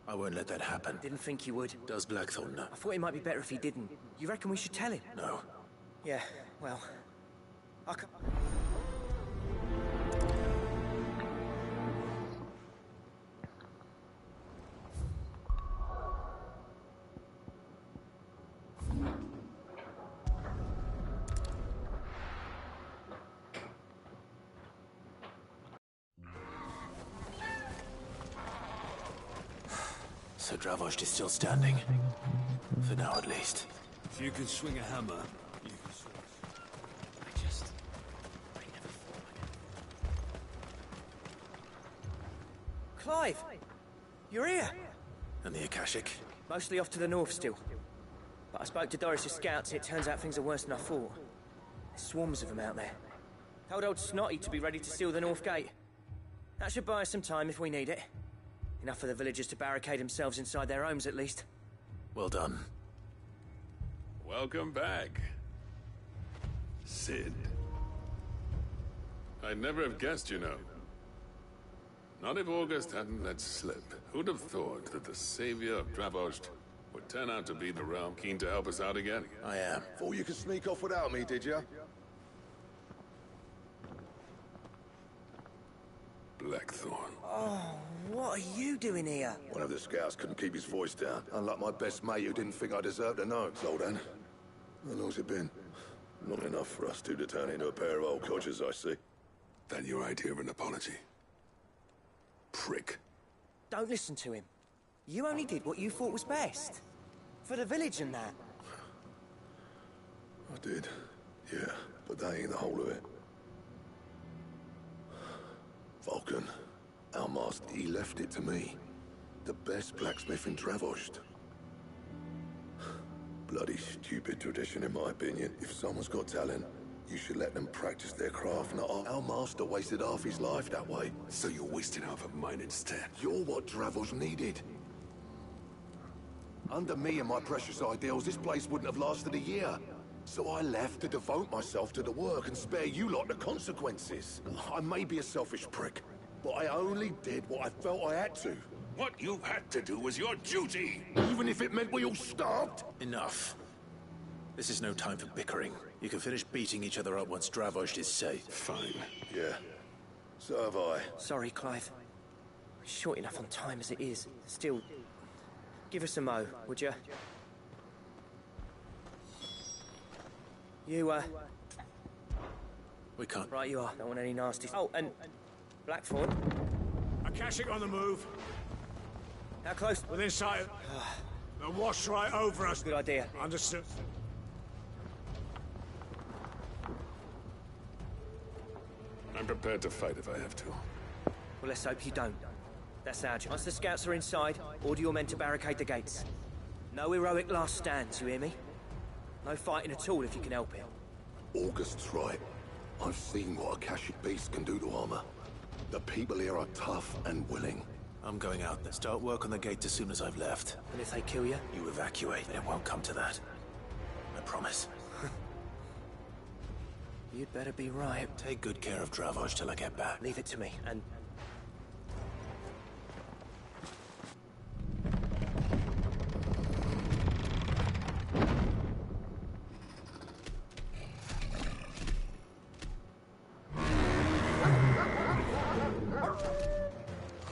I won't let that happen. Didn't think you would. Does Blackthorn know? I thought it might be better if he didn't. You reckon we should tell him? No. Yeah, well... I can't... So Dravost is still standing. For now, at least. If you can swing a hammer, you can swing. I never thought I'd... Clive! You're here! And the Akashic? Mostly off to the north still. But I spoke to Doris' scouts, it turns out things are worse than I thought. There's swarms of them out there. Told old Snotty to be ready to seal the north gate. That should buy us some time if we need it. Enough for the villagers to barricade themselves inside their homes, at least. Well done. Welcome back, Cid. I'd never have guessed, you know. Not if August hadn't let slip. Who'd have thought that the savior of Dravost would turn out to be the realm keen to help us out again? I am. Thought you could sneak off without me, did you? Blackthorn. Oh, what are you doing here? One of the scouts couldn't keep his voice down. Unlike my best mate who didn't think I deserved to know. Zoldan, how long's it been? Not enough for us two to turn into a pair of old codgers, I see. That your idea of an apology? Prick. Don't listen to him. You only did what you thought was best. For the village and that. I did, yeah, but that ain't the whole of it. Vulcan, our master, he left it to me. The best blacksmith in Dravost. Bloody stupid tradition, in my opinion. If someone's got talent, you should let them practice their craft, not our master wasted half his life that way. So you're wasting half of mine instead. You're what Dravost needed. Under me and my precious ideals, this place wouldn't have lasted a year. So I left to devote myself to the work and spare you lot the consequences. I may be a selfish prick, but I only did what I felt I had to. What you had to do was your duty! Even if it meant we all starved? Enough. This is no time for bickering. You can finish beating each other up once Dravost is safe. Fine. Yeah, so have I. Sorry, Clive. We're short enough on time as it is. Still, give us a mo, would you? You, We can't. right you are. Don't want any nasty... Oh, and... Blackthorn. Akashic on the move. How close? Within sight. They'll wash right over us. Good idea. Understood. I'm prepared to fight if I have to. Well, let's hope you don't. That's our job. Once the scouts are inside, order your men to barricade the gates. No heroic last stands, you hear me? No fighting at all if you can help it. August's right. I've seen what Akashic beasts can do to armor. The people here are tough and willing. I'm going out. Start work on the gate as soon as I've left. And if they kill you? You evacuate. It won't come to that. I promise. You'd better be right. Take good care of Dravost till I get back. Leave it to me, and...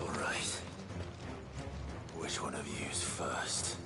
All right. Which one of you's first?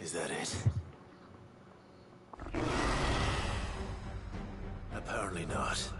Is that it? Apparently not.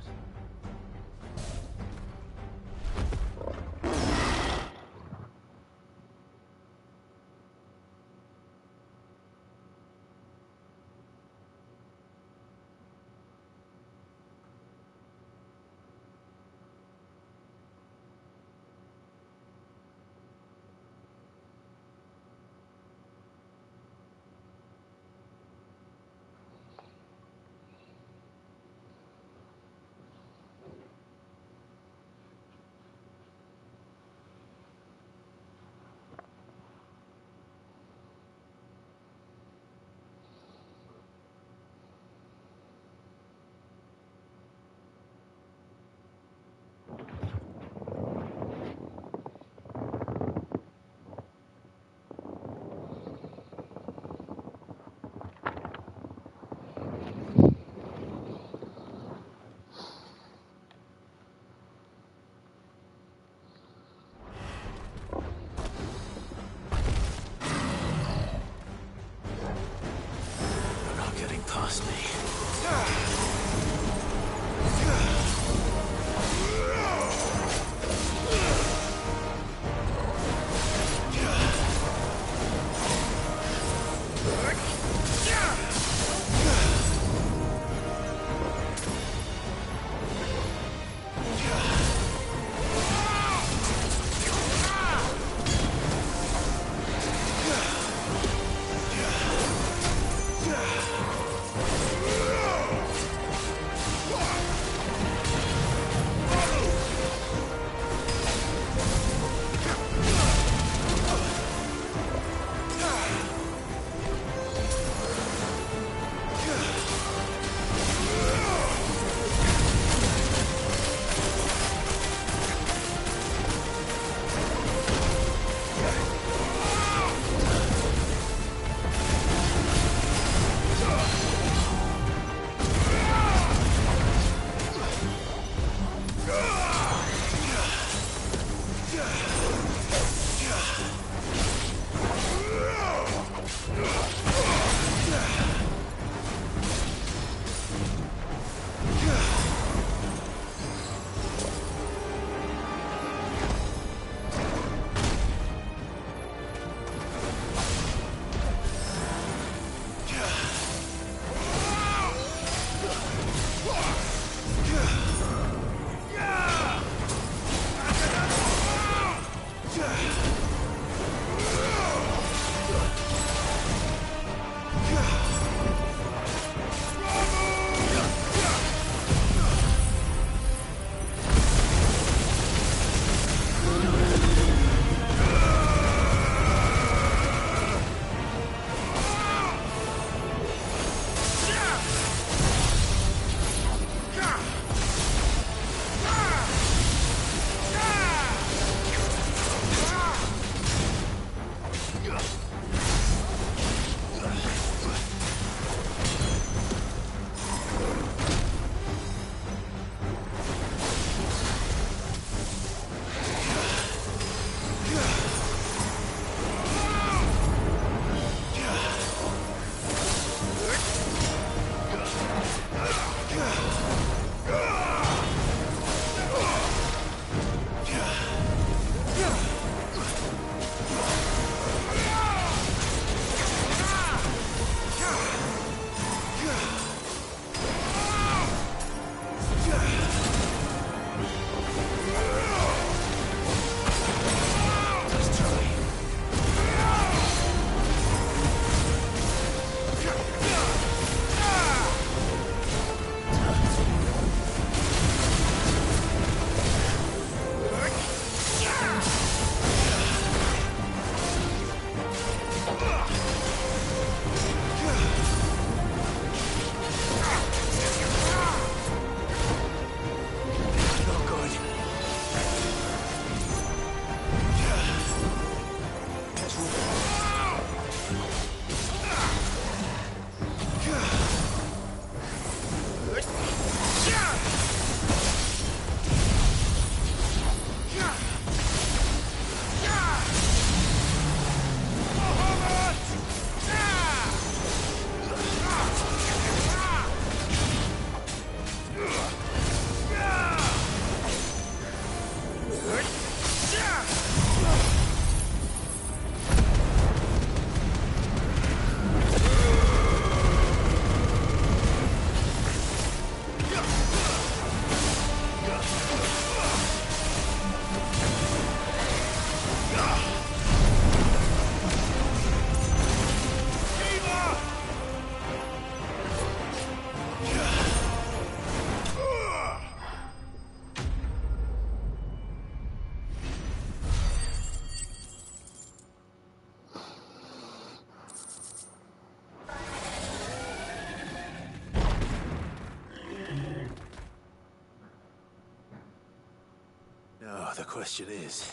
question is,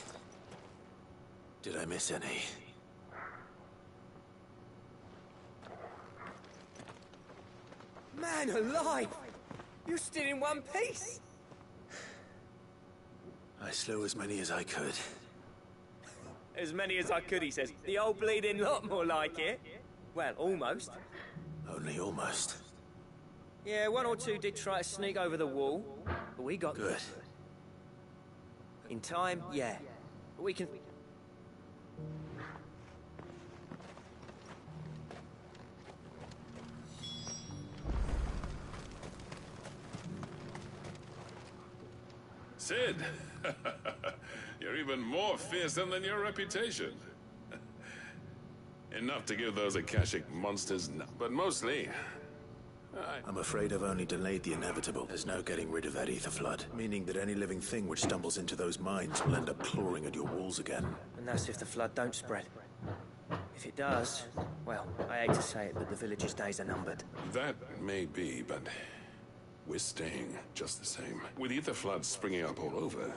did I miss any? Man alive! You're still in one piece! I slew as many as I could. As many as I could, he says. The old bleeding lot, more like it. Well, almost. Only almost. Yeah, one or two did try to sneak over the wall, but we got... Good. In time, yeah. But we can... Sid! You're even more fearsome than your reputation. Enough to give those Akashic monsters but mostly... I'm afraid I've only delayed the inevitable. There's no getting rid of that ether flood, meaning that any living thing which stumbles into those mines will end up clawing at your walls again. And that's if the flood don't spread. If it does, well, I hate to say it, but the village's days are numbered. That may be, but we're staying just the same. With ether floods springing up all over,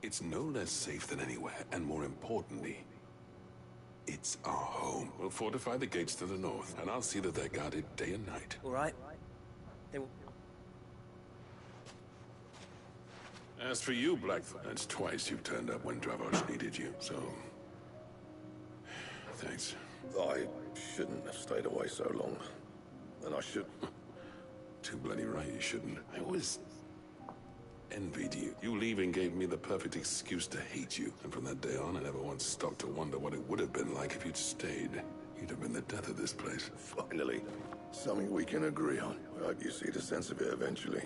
it's no less safe than anywhere, and more importantly, it's our home. We'll fortify the gates to the north, and I'll see that they're guarded day and night. All right? Then... As for you, Blackthorn, that's twice you've turned up when Dravosh needed you, so... Thanks. I shouldn't have stayed away so long. And I should... Too bloody right you shouldn't. I always envied you. You leaving gave me the perfect excuse to hate you. And from that day on, I never once stopped to wonder what it would have been like if you'd stayed. You'd have been the death of this place. Finally, something we can agree on. I hope you see the sense of it eventually.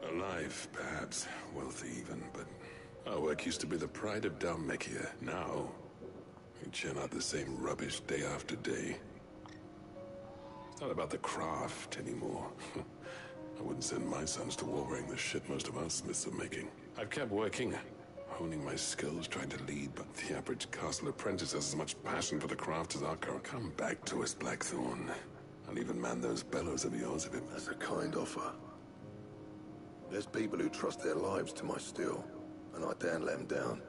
Alive, perhaps. Wealthy even, but our work used to be the pride of Dhalmekia. Now, we churn out the same rubbish day after day. It's not about the craft anymore. I wouldn't send my sons to war wearing the shit most of our smiths are making. I've kept working, honing my skills, trying to lead, but the average castle apprentice has as much passion for the craft as our current. Come back to us, Blackthorn. I'll even man those bellows of yours if it... That's a kind offer. There's people who trust their lives to my steel, and I daren't let them down.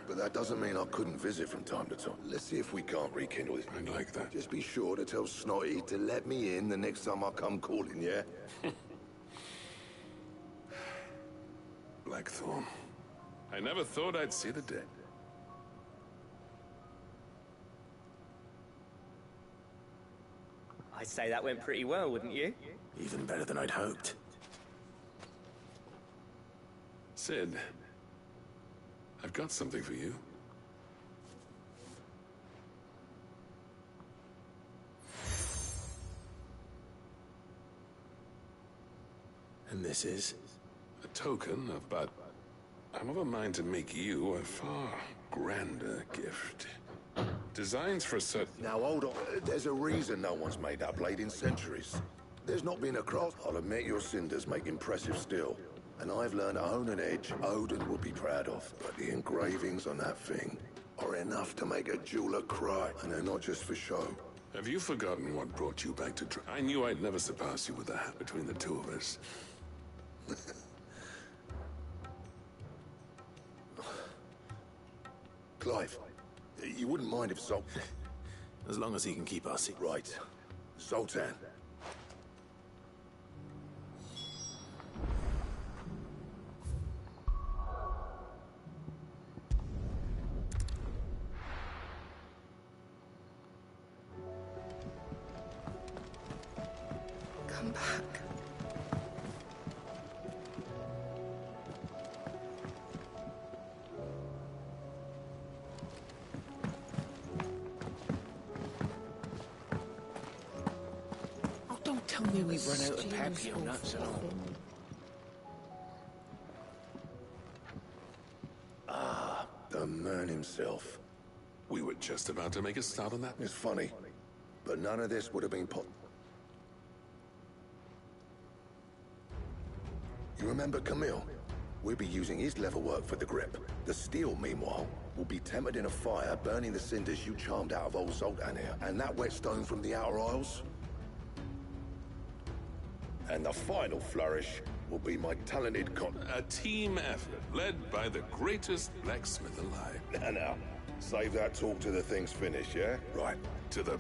But that doesn't mean I couldn't visit from time to time. Let's see if we can't rekindle this. I'd like that. Just be sure to tell Snotty to let me in the next time I come calling, yeah? Blackthorn. I never thought I'd see the day. I'd say that went pretty well, wouldn't you? Even better than I'd hoped. Sid, I've got something for you. And this is? A token of, but I'm of a mind to make you a far grander gift. Designs for a certain... Now, hold on. There's a reason no one's made that blade in centuries. There's not been a cross. I'll admit your cinders make impressive steel. And I've learned to own an edge Odin will be proud of. But the engravings on that thing are enough to make a jeweler cry. And they're not just for show. Have you forgotten what brought you back to... I knew I'd never surpass you with the hat between the two of us. Clive, you wouldn't mind if As long as he can keep our secret. Right. Zoltan. Come back. Oh, don't tell me we've run out of Papio nuts and all. The man himself. We were just about to make a start on that. It's funny, but none of this would have been You remember Camille? We'll be using his leather work for the grip. The steel, meanwhile, will be tempered in a fire, burning the cinders you charmed out of old Zoltan here. And that whetstone from the Outer Isles? And the final flourish will be my talented A team effort, led by the greatest blacksmith alive. Now, save that talk till the thing's finished, yeah? Right. To the...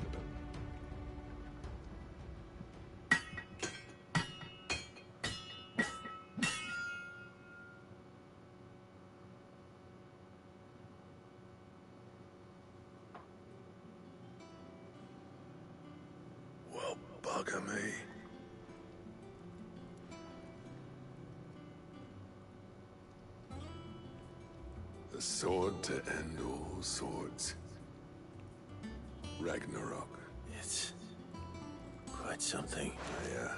Well, bugger me. The sword to end all swords. Ragnarok. It's quite something. I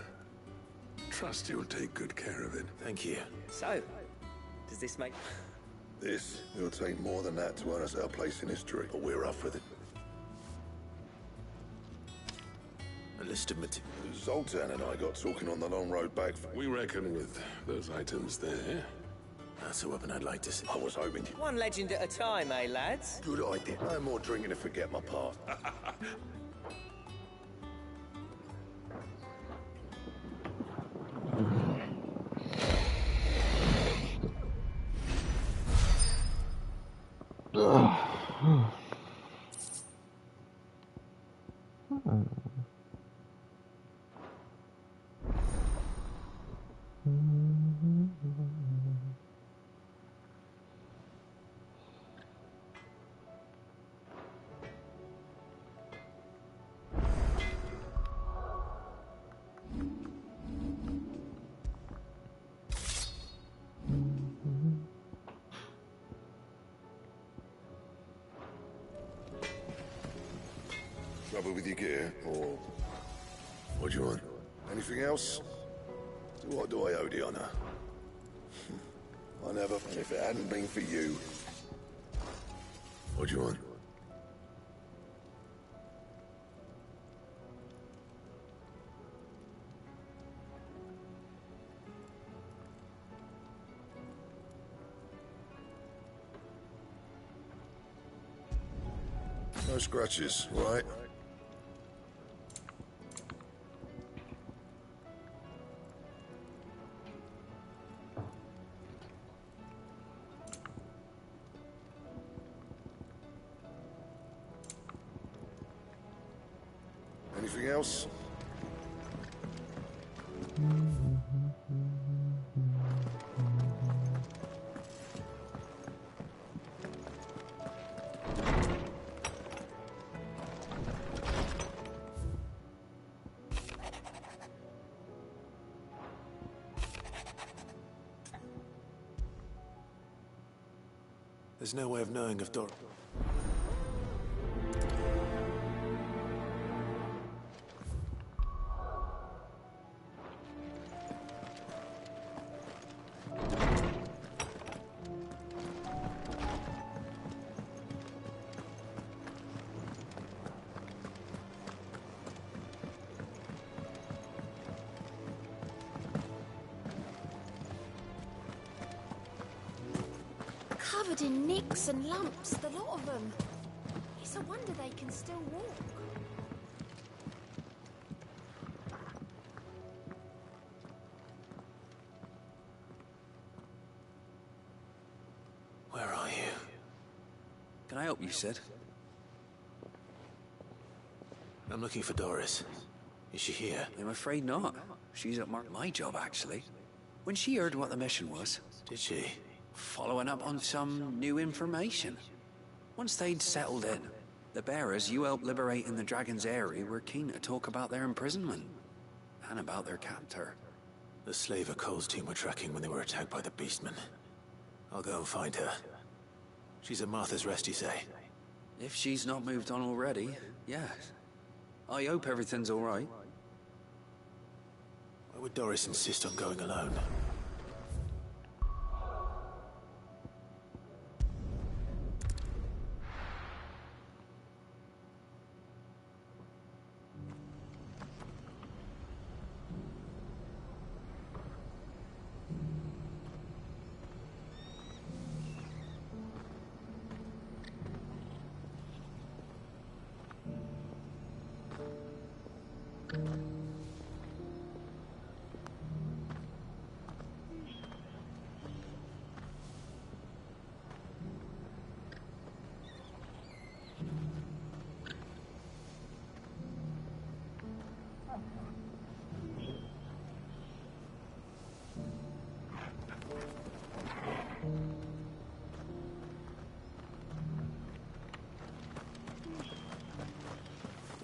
trust you'll take good care of it. Thank you. So, does this make... This will take more than that to earn us our place in history, but we're off with it. A list of Zoltan and I got talking on the long road back. We reckon with those items there. That's a weapon I'd like to see. I was hoping. One legend at a time, eh, lads? Good idea. No more drinking to forget my past. Trouble with your gear, or what do you want? Anything else? To what do I owe the honor? I never. And if it hadn't been for you, what do you want? No scratches, right? Anything else? There's no way of knowing if Dor... Covered in nicks and lumps, the lot of them. It's a wonder they can still walk. Where are you? Can I help you, Sid? I'm looking for Doris. Is she here? I'm afraid not. She's at my job, actually. When she heard what the mission was, Did she? following up on some new information. Once they'd settled in, the bearers you helped liberate in the Dragon's Eyrie were keen to talk about their imprisonment. And about their captor. The slaver Cole's team were tracking when they were attacked by the Beastmen. I'll go and find her. She's at Martha's Rest, you say? If she's not moved on already, yes. I hope everything's all right. Why would Doris insist on going alone?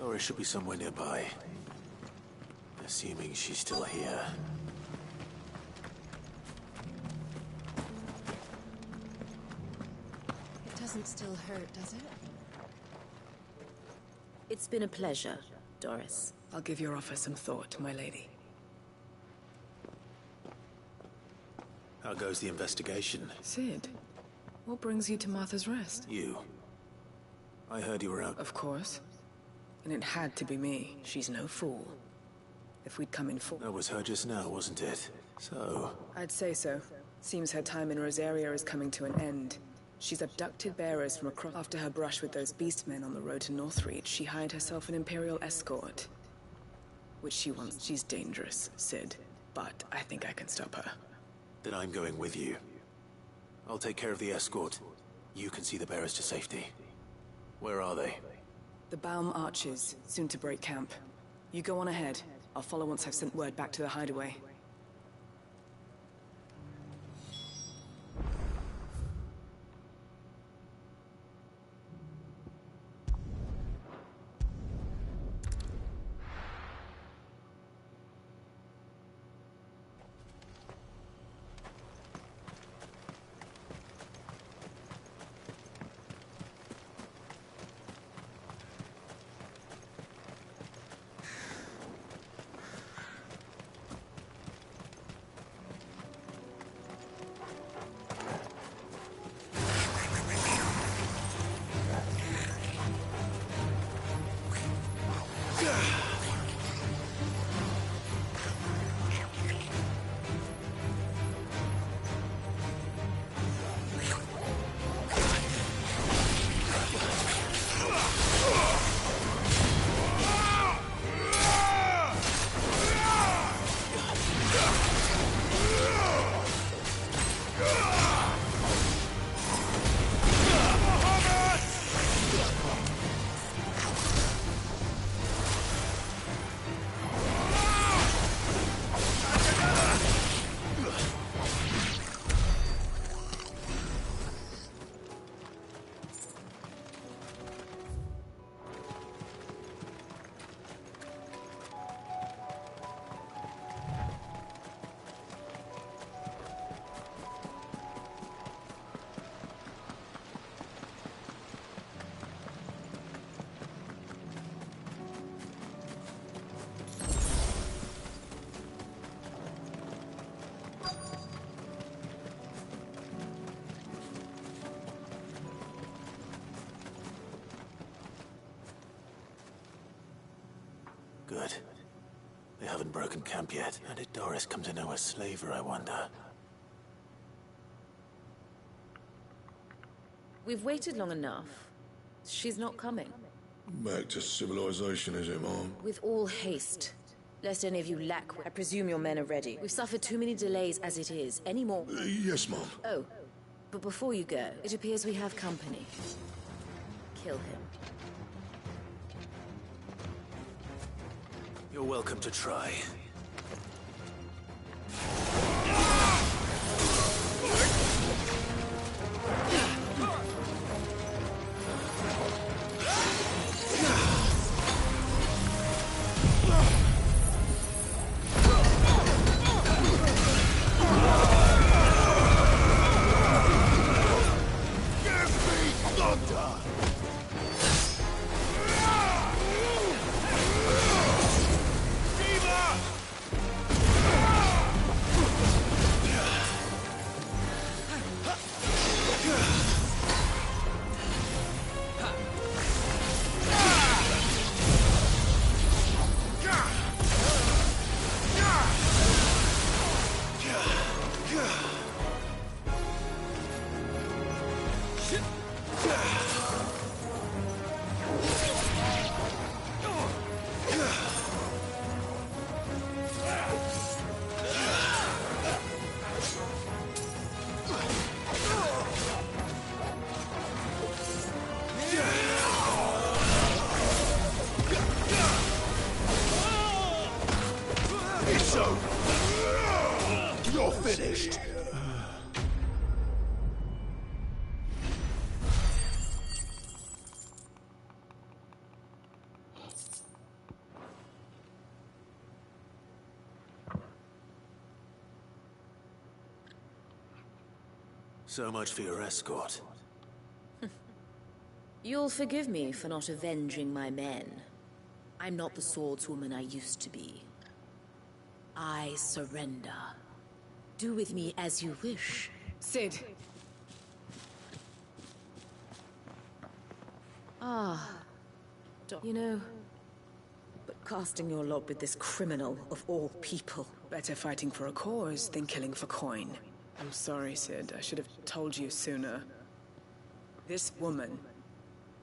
Or it should be somewhere nearby. Assuming she's still here. It doesn't still hurt, does it? It's been a pleasure, Doris. I'll give your offer some thought, my lady. How goes the investigation? Sid, what brings you to Martha's Rest? You. I heard you were out. Of course. And it had to be me. She's no fool. If we'd come in full... That was her just now, wasn't it? So... I'd say so. Seems her time in Rosaria is coming to an end. She's abducted bearers from across... After her brush with those beastmen on the road to Northreach, she hired herself an Imperial escort. Which she wants. She's dangerous, Sid. But I think I can stop her. Then I'm going with you. I'll take care of the escort. You can see the bearers to safety. Where are they? The Baum Archers, soon to break camp. You go on ahead. I'll follow once I've sent word back to the hideaway. Good. They haven't broken camp yet. How did Doris come to know a slaver, I wonder? We've waited long enough. She's not coming. Back to civilization, is it, Mom? With all haste. Lest any of you lack... I presume your men are ready. We've suffered too many delays as it is. Any more? Yes, Mom. Oh, but before you go, it appears we have company. Kill him. You're welcome to try. So, you're finished. So much for your escort. You'll forgive me for not avenging my men. I'm not the swordswoman I used to be. I surrender. Do with me as you wish. Cid. You know, but casting your lot with this criminal of all people. Better fighting for a cause than killing for coin. I'm sorry, Cid. I should have told you sooner. This woman,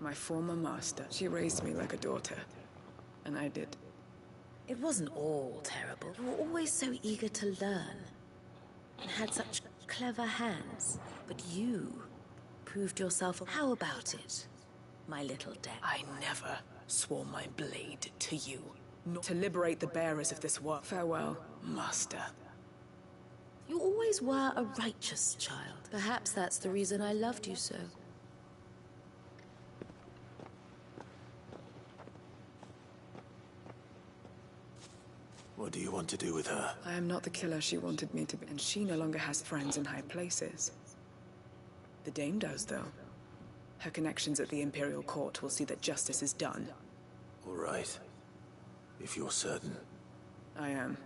my former master, she raised me like a daughter. And I did. It wasn't all terrible. You were always so eager to learn. And had such clever hands. But you proved yourself. How about it, my little deck? I never swore my blade to you. Not to liberate the bearers of this world. Farewell, master. You always were a righteous child. Perhaps that's the reason I loved you so. What do you want to do with her? I am not the killer she wanted me to be, and she no longer has friends in high places. The Dame does, though. Her connections at the Imperial Court will see that justice is done. All right. If you're certain. I am.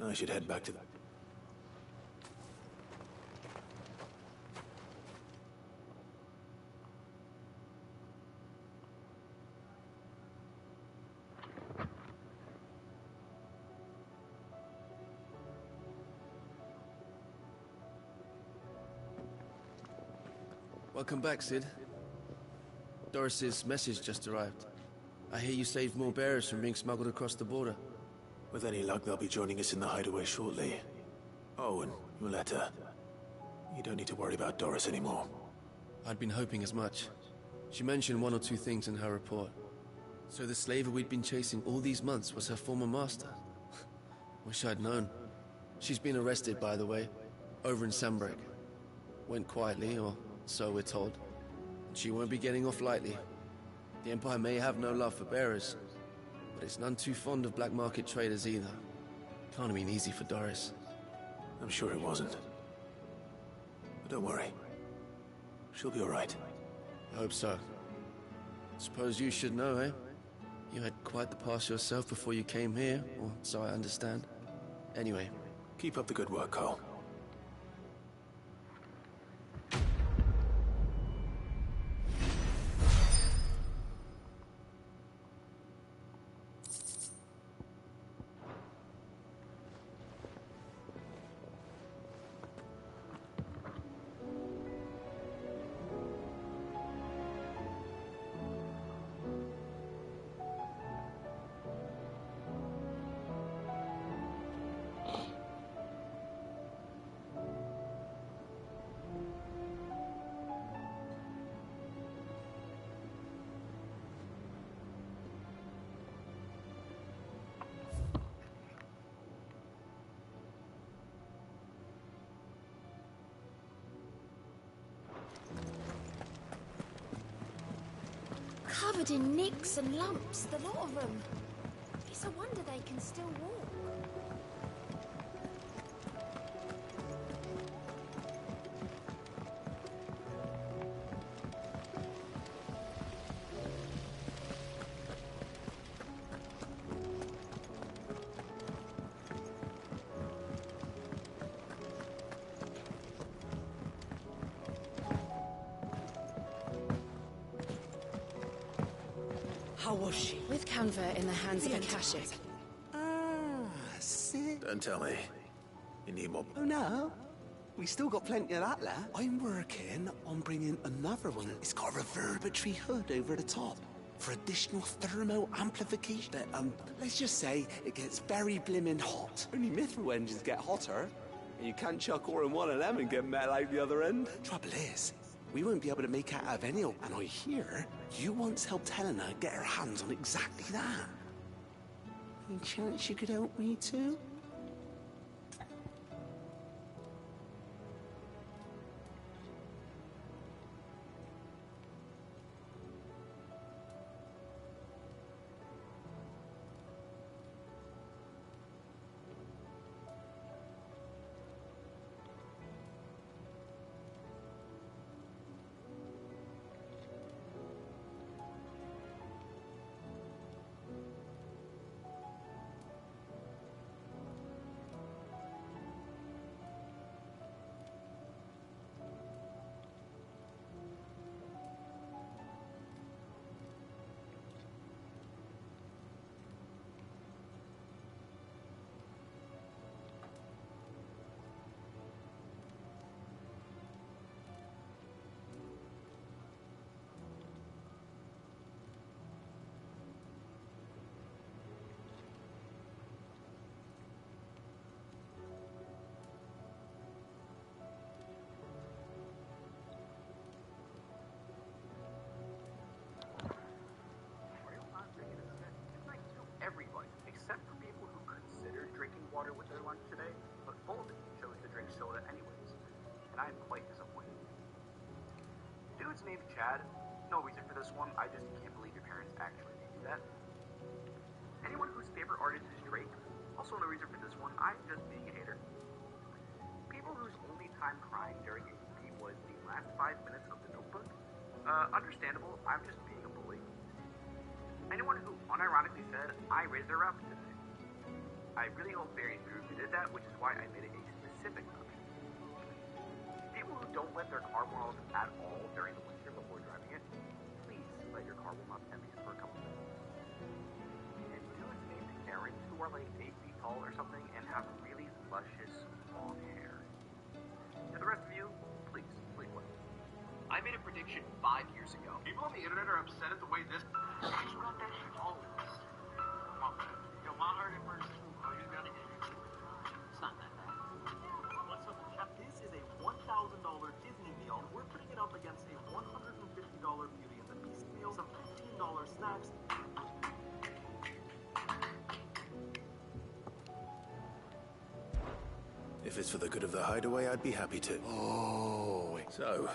And I should head back to the... Welcome back, Cid. Doris's message just arrived. I hear you saved more bearers from being smuggled across the border. With any luck, they'll be joining us in the hideaway shortly. Oh, and your letter. You don't need to worry about Doris anymore. I'd been hoping as much. She mentioned one or two things in her report. So the slaver we'd been chasing all these months was her former master. Wish I'd known. She's been arrested, by the way, over in Sanbreque. Went quietly, or so we're told. She won't be getting off lightly. The Empire may have no love for bearers, but it's none too fond of black market traders either. Can't have been easy for Doris. I'm sure it wasn't. But don't worry. She'll be all right. I hope so. Suppose you should know, eh? You had quite the past yourself before you came here, or so I understand. Anyway. Keep up the good work, Cole. Covered in nicks and lumps, the lot of them. It's a wonder they can still walk. How was she? With Canva in the hands of Akashic. Cid. Don't tell me. You need more... Oh, no. We still got plenty of that left. I'm working on bringing another one. It's got a reverberatory hood over the top for additional thermal amplification. Let's just say it gets very blimmin' hot. Only mithril engines get hotter. You can't chuck ore in one of them and get metal out the other end. Trouble is, we won't be able to make out of any. And I hear you once helped Helena get her hands on exactly that. Any chance you could help me too? Everybody, except for people who considered drinking water with their lunch today, but Bolden chose to drink soda anyways, and I'm quite disappointed. Dude's named Chad. No reason for this one, I just can't believe your parents actually made you that. Anyone whose favorite artist is Drake, also no reason for this one, I'm just being a hater. People whose only time crying during a movie was the last 5 minutes of The Notebook, understandable, I'm just being a bully. Anyone who unironically said, I raised their rabbit today. I really hope Barry and Drew did that, which is why I made it a specific option. People who don't let their car warm up at all during the winter before driving it, please let your car warm up at least for a couple minutes. And dudes named Aaron who are like 8 feet tall or something and have really luscious long hair. To the rest of you, please, please wait. I made a prediction 5 years ago. People on the internet are upset at the way this... You got that shit always. Yo, my heart at first, oh, you got it. It's not that bad. What's up, Chef? This is a $1,000 Disney meal. We're putting it up against a $150 Beauty and the Beast meal, some $15 snacks. If it's for the good of the hideaway, I'd be happy to. Oh. So,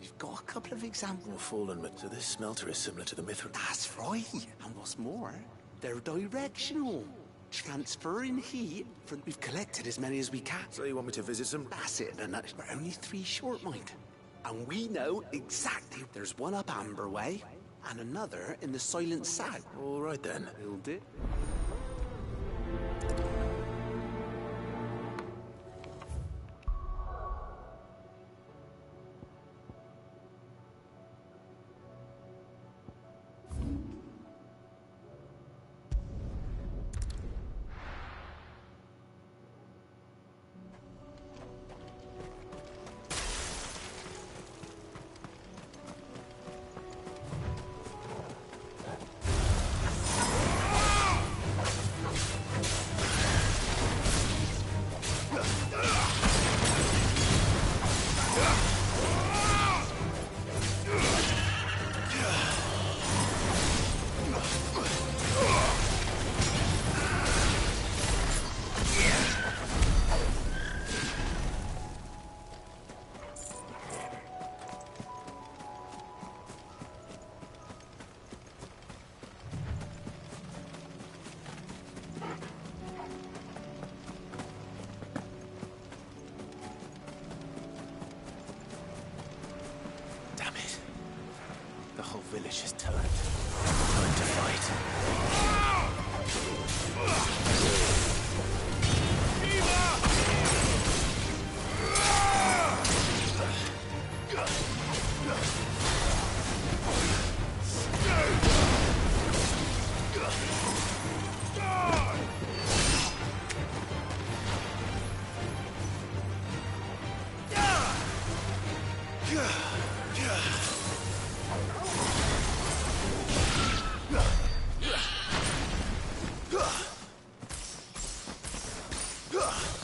we've got a couple of examples. more fallen, but so this smelter is similar to the Mithril. That's right. And what's more, they're directional. Transferring heat from... We've collected as many as we can. So you want me to visit some? That's it, and we're only 3 short, mind. And we know exactly. There's one up Amber Way, and another in the Silent South. All right then. Will do. village has turned. Time to fight. Ugh!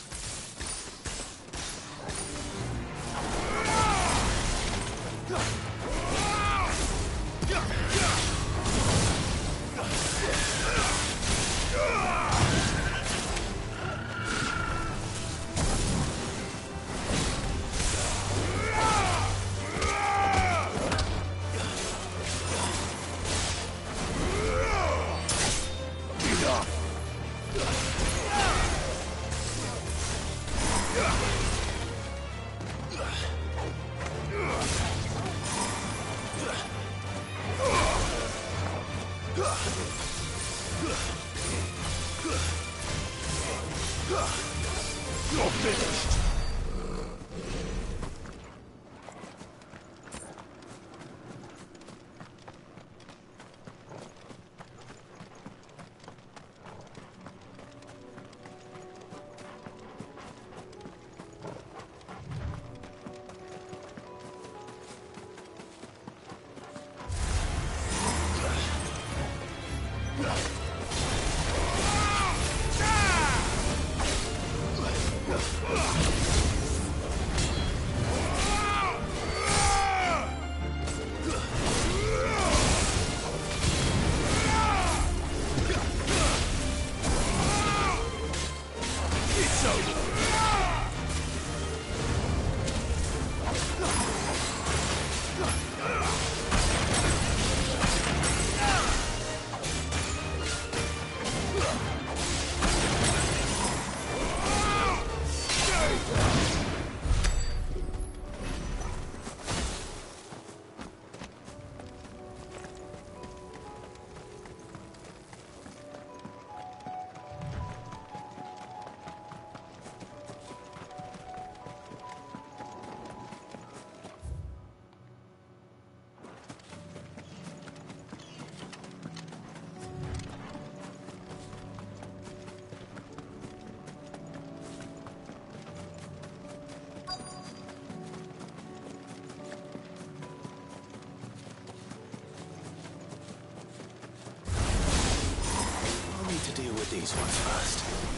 You're finished! To deal with these ones first.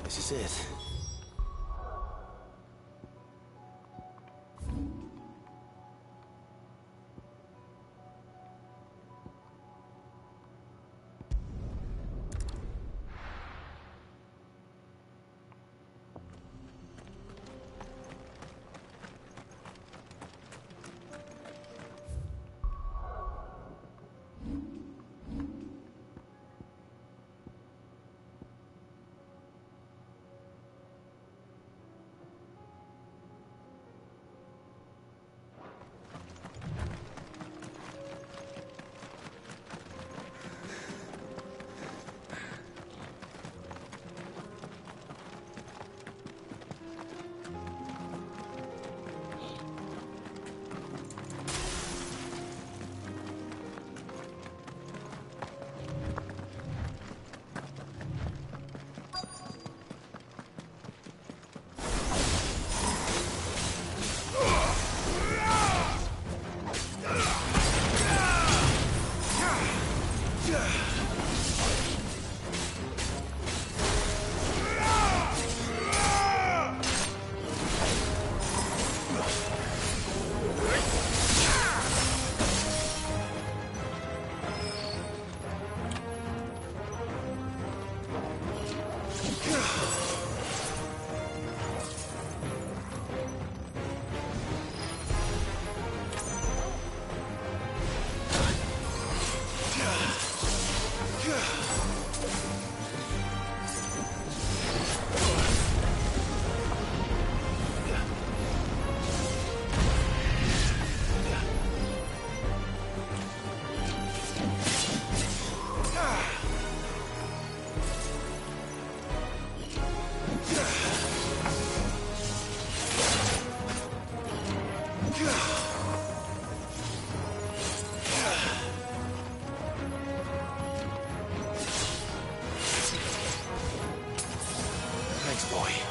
This is it. Thanks, boy.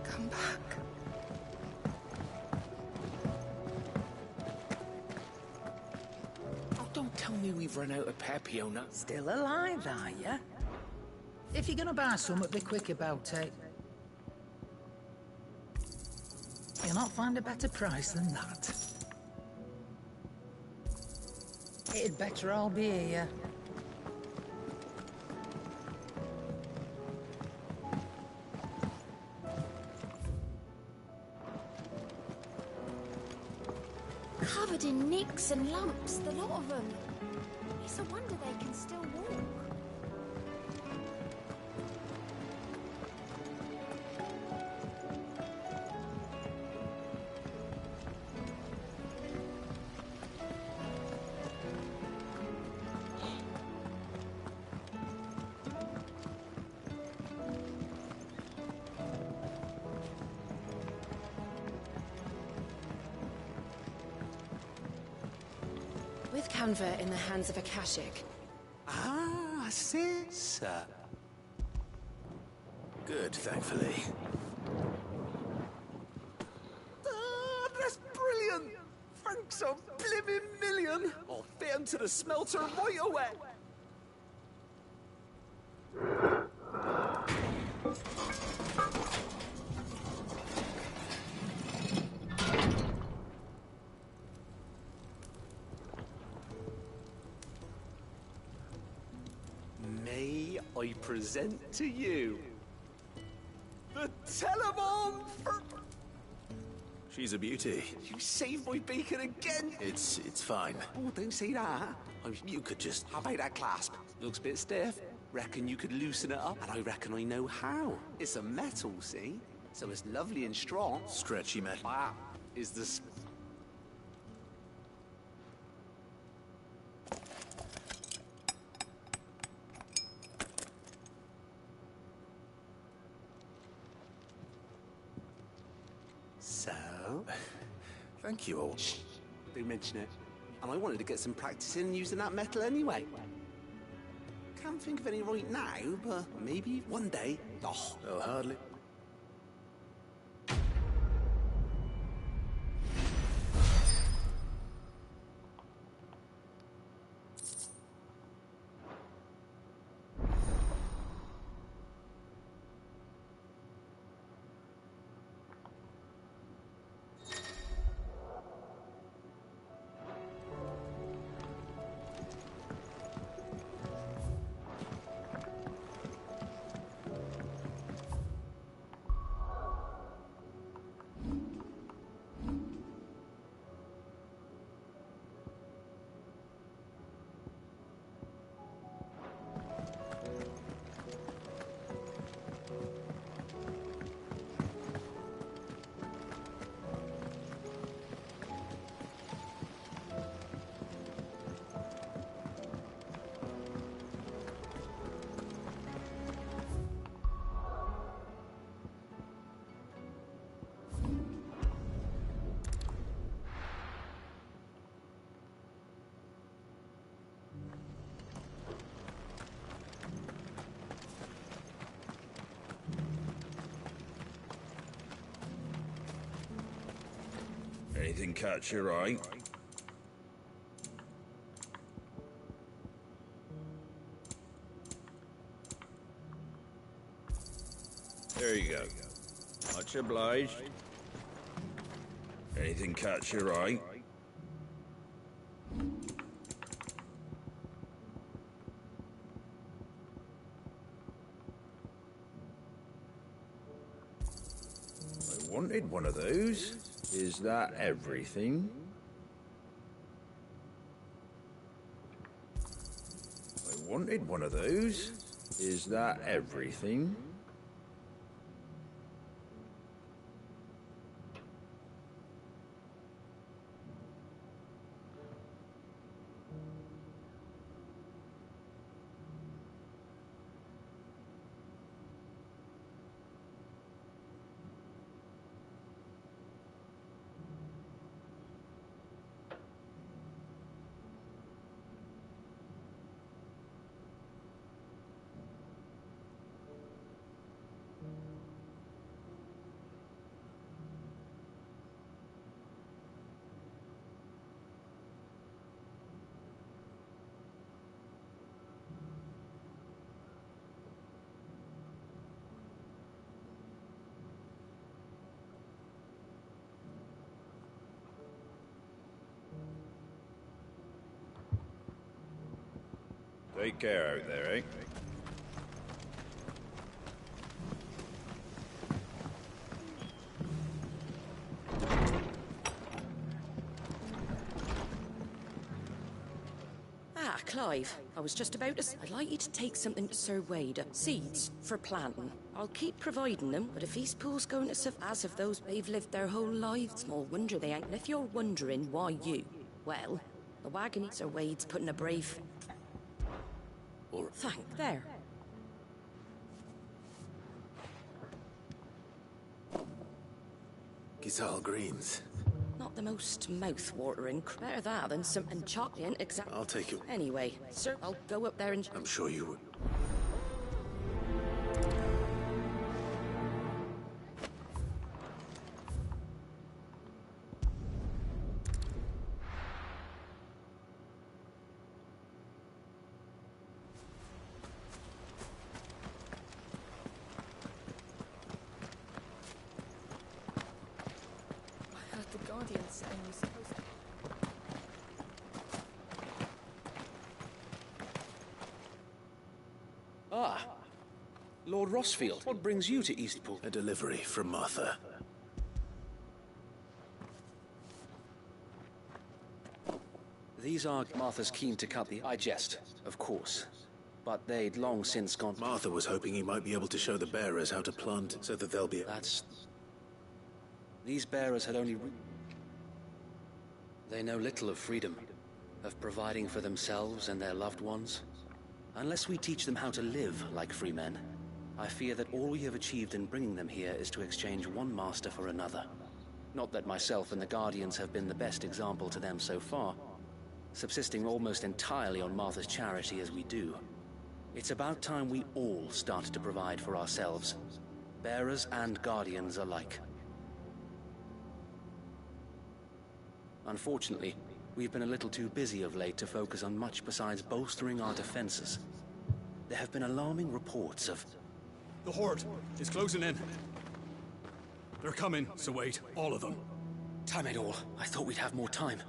Come back. Oh, don't tell me we've run out of Pepiona. Still alive, are ya? If you're gonna buy some, be quick about it. Cannot find a better price than that. It'd better all be here. Covered in nicks and lumps, the lot of them. It's a wonder they can still walk. With Canva in the hands of Akashic. Ah, sis. Good, thankfully. Ah, that's brilliant! Thanks a blimmin' million! I'll fit 'em to the smelter right away! May I present to you the Telemon for... She's a beauty. You saved my beacon again! It's fine. Oh, don't say that. You could just... How about that clasp? Looks a bit stiff. Reckon you could loosen it up? And I reckon I know how. It's a metal, see? So it's lovely and strong. Stretchy metal. That is the... So? Thank you all. Shh. Don't mention it. And I wanted to get some practice in using that metal anyway. Can't think of any right now, but maybe one day. Oh, Oh, hardly. Anything catch your eye? There you go. Much obliged. Anything catch your eye? I wanted one of those. Is that everything? I wanted one of those. Is that everything? Take care out there, eh? Ah, Clive. I was just about to I'd like you to take something to Sir Wade. Seeds for planting. I'll keep providing them, but if Eastpool's going to as of those they've lived their whole lives, small wonder they ain't. And if you're wondering why you, well, the wagon Sir Wade's putting a brave... Or thank there. Giselle Greens. Not the most mouth-watering. Better that than some and chocolate. Exactly. I'll take it. Anyway, sir, I'll go up there and... I'm sure you would. Ah, Lord Rossfield, what brings you to Eastpool? A delivery from Martha. These are Martha's keen to cut the... I jest, of course. But they'd long since gone... Martha was hoping he might be able to show the bearers how to plant so that they'll be... That's... These bearers had only... They know little of freedom, of providing for themselves and their loved ones. Unless we teach them how to live like free men, I fear that all we have achieved in bringing them here is to exchange one master for another. Not that myself and the Guardians have been the best example to them so far, subsisting almost entirely on Martha's charity as we do. It's about time we all started to provide for ourselves, bearers and Guardians alike. Unfortunately, we've been a little too busy of late to focus on much besides bolstering our defenses. There have been alarming reports of... The Horde is closing in. They're coming, Sir Wade. All of them. Damn it all. I thought we'd have more time.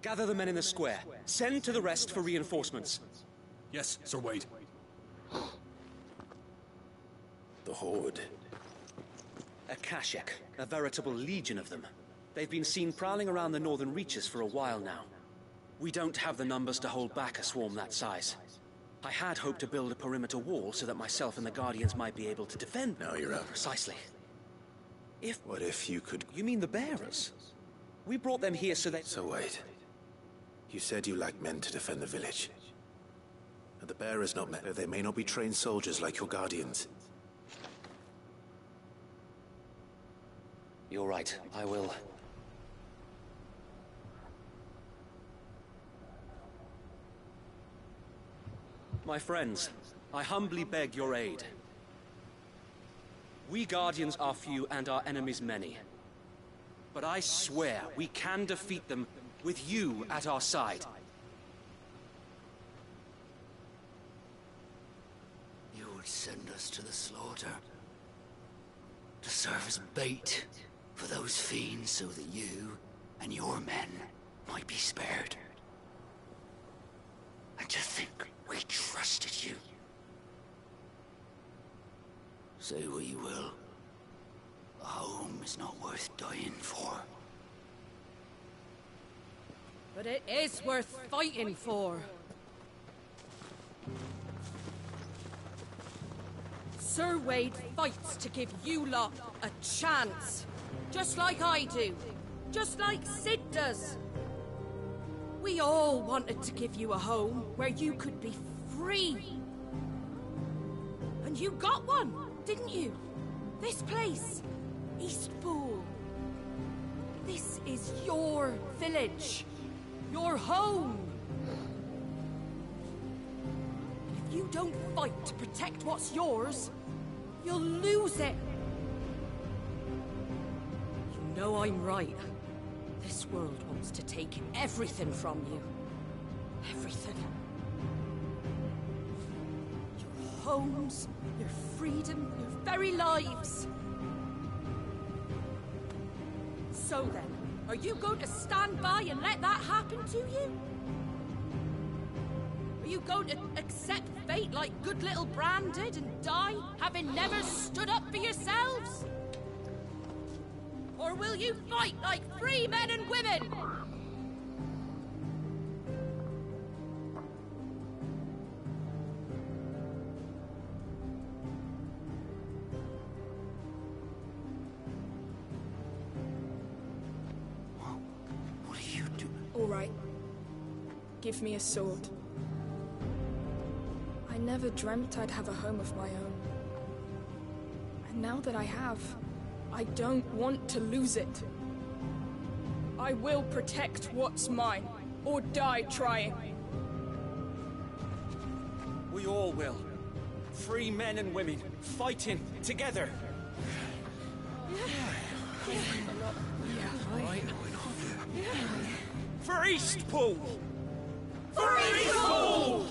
Gather the men in the square. Send to the rest for reinforcements. Yes, Sir Wade. The Horde. Akashic. A veritable legion of them. They've been seen prowling around the northern reaches for a while now. We don't have the numbers to hold back a swarm that size. I had hoped to build a perimeter wall so that myself and the Guardians might be able to defend. Now you're out. Precisely. What if you could... You mean the bearers? We brought them here so that... So wait. You said you lacked men to defend the village. Are the bearers not men? They may not be trained soldiers like your Guardians. You're right. I will... My friends, I humbly beg your aid. We Guardians are few and our enemies many. But I swear we can defeat them with you at our side. You would send us to the slaughter. To serve as bait for those fiends so that you and your men might be spared. And to think we trusted you. Say what you will. A home is not worth dying for. But it is worth fighting for. Sir Wade fights to give you lot a chance. Just like I do. Just like Sid does. We all wanted to give you a home where you could be free. And you got one, didn't you? This place, Eastpool. This is your village. Your home. And if you don't fight to protect what's yours, you'll lose it. You know I'm right. This world wants to take everything from you. Everything. Your homes, your freedom, your very lives. So then, are you going to stand by and let that happen to you? Are you going to accept fate like good little Bran did and die, having never stood up for yourselves? Or will you fight like free men and women? What are you doing? All right. Give me a sword. I never dreamt I'd have a home of my own. And now that I have, I don't want to lose it. I will protect what's mine, or die trying. We all will. Free men and women, fighting together. For Eastpool! For Eastpool!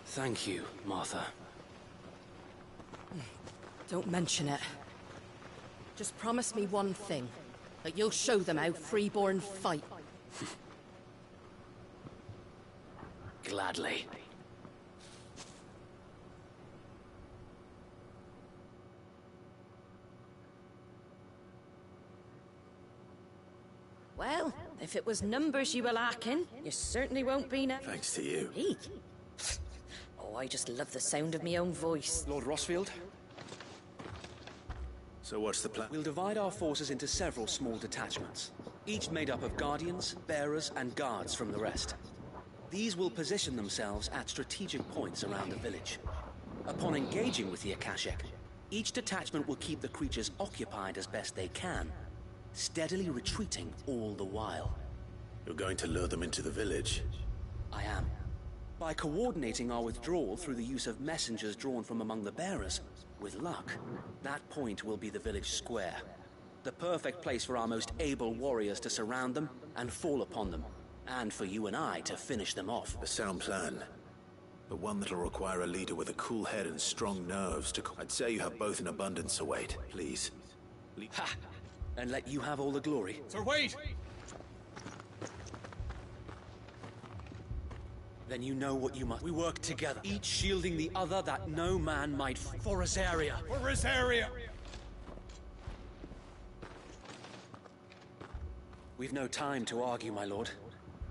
Thank you, Martha. Don't mention it. Just promise me one thing. That you'll show them how freeborn fight. Gladly. Well, if it was numbers you were lacking, you certainly won't be now. Thanks to you. Me? Oh, I just love the sound of my own voice. Lord Rossfield? So what's the plan? We'll divide our forces into several small detachments, each made up of guardians, bearers, and guards from the rest. These will position themselves at strategic points around the village. Upon engaging with the Akashic, each detachment will keep the creatures occupied as best they can, steadily retreating all the while. You're going to lure them into the village? I am. By coordinating our withdrawal through the use of messengers drawn from among the bearers, with luck, that point will be the village square. The perfect place for our most able warriors to surround them and fall upon them, and for you and I to finish them off. A sound plan, but one that'll require a leader with a cool head and strong nerves to... I'd say you have both in abundance, Sir Wade. Please. Ha! And let you have all the glory. Sir Wade! Then you know what you must. We work together, each shielding the other that no man might... For Rosaria! For Rosaria! We've no time to argue, my lord.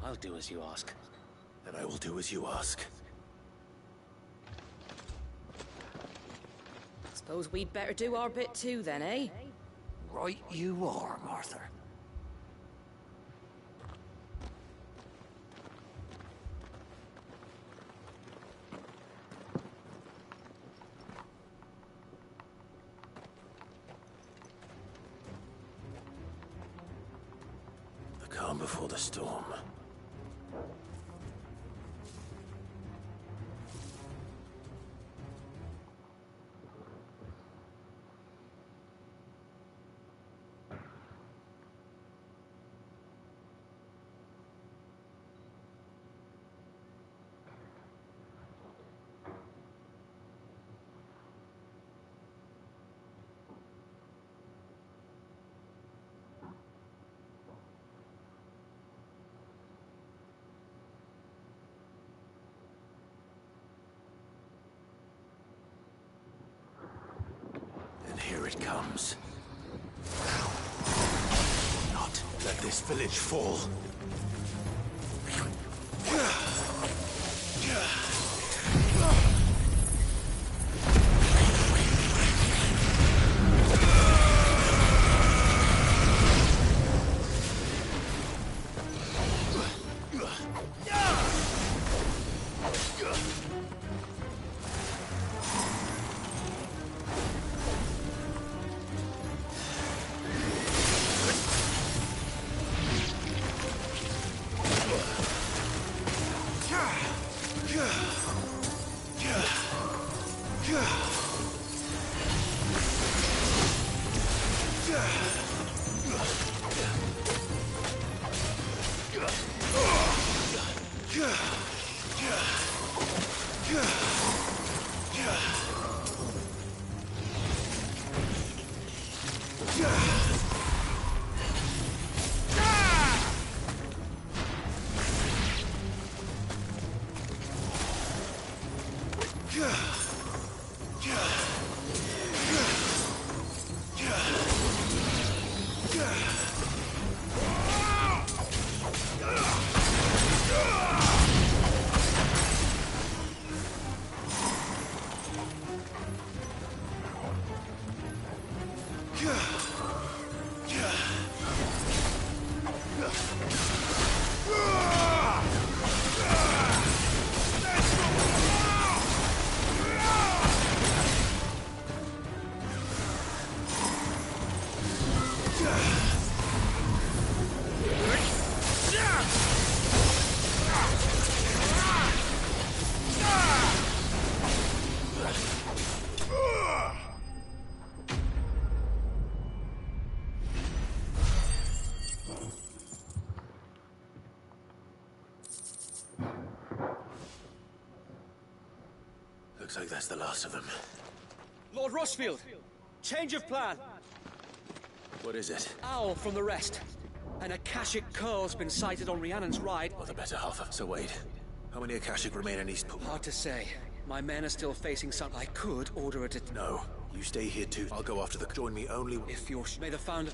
I'll do as you ask. Then I will do as you ask. Suppose we'd better do our bit too then, eh? Right you are, Martha. The calm before the storm. Here it comes. Not let this village fall. Yeah. Looks like that's the last of them. Lord Rosfield! Change of plan! What is it? Owl from the rest. An Akashic curl's been sighted on Rhiannon's ride. Or the better half of. So wait, how many Akashic remain in Eastpool? Hard to say. My men are still facing some. I could order it. No, you stay here too. I'll go after the. Join me only if you're. May the founder.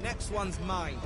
Next one's mine.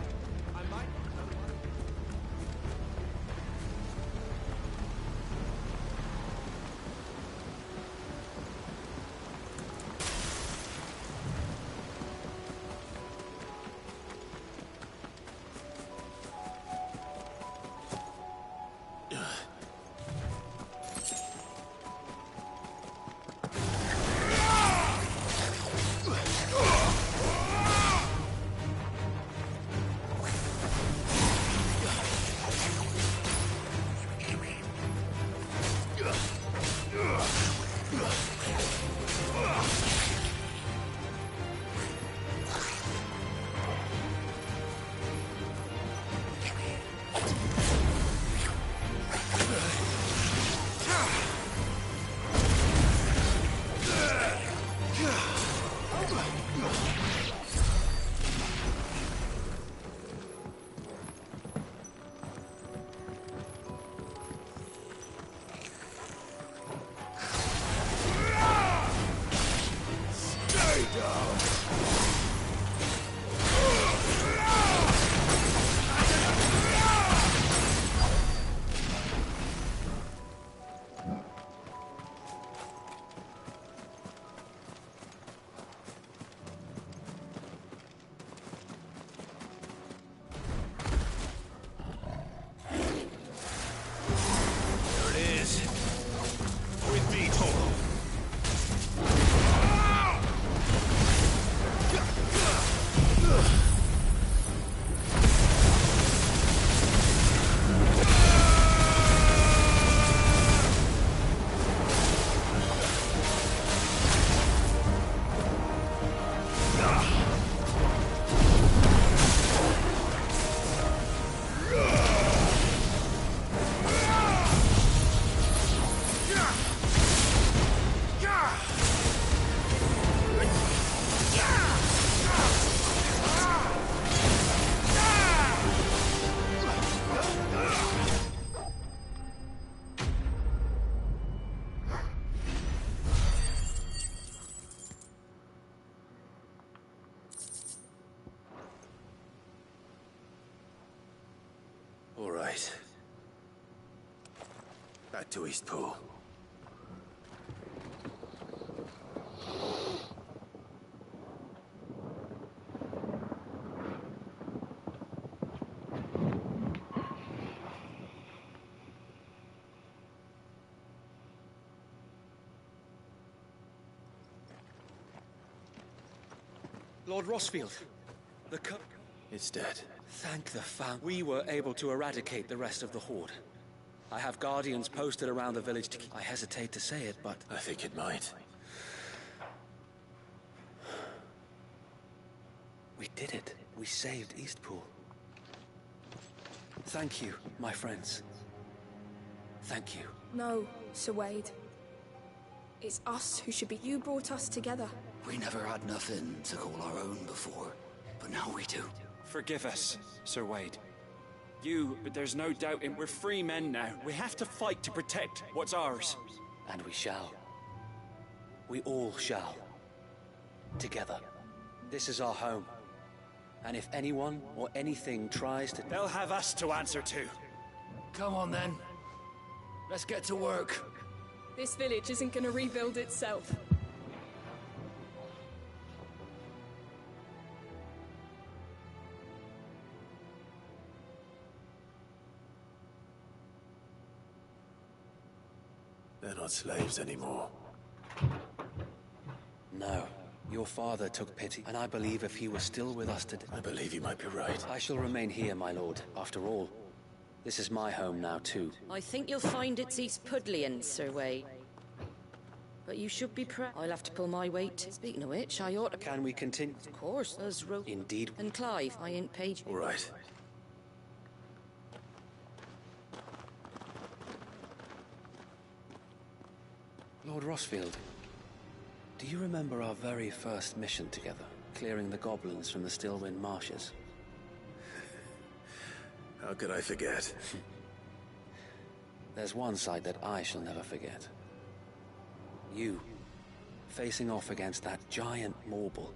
All right. Back to Eastpool. Lord Rosfield, the It's dead. Thank the Found. We were able to eradicate the rest of the Horde. I have guardians posted around the village to keep. I hesitate to say it, but I think it might. We did it. We saved Eastpool. Thank you, my friends. Thank you. No, Sir Wade. It's us who should be. You brought us together. We never had nothing to call our own before, but now we do. Forgive us, Sir Wade. But there's no doubt we're free men now. We have to fight to protect what's ours. And we shall. We all shall. Together. This is our home. And if anyone or anything tries to... They'll have us to answer to. Come on then. Let's get to work. This village isn't gonna rebuild itself. They're not slaves anymore. No. Your father took pity, and I believe if he was still with us today... I believe you might be right. I shall remain here, my lord. After all, this is my home now, too. I think you'll find it's East Pudlian, Sir Wade. But you should be proud. I'll have to pull my weight. Speaking of which, I ought to... Can we continue? Of course, as Indeed. And Clive, I ain't paid. All right. Lord Rossfield, do you remember our very first mission together? Clearing the goblins from the Stillwind Marshes? How could I forget? There's one sight that I shall never forget. You, facing off against that giant Morble.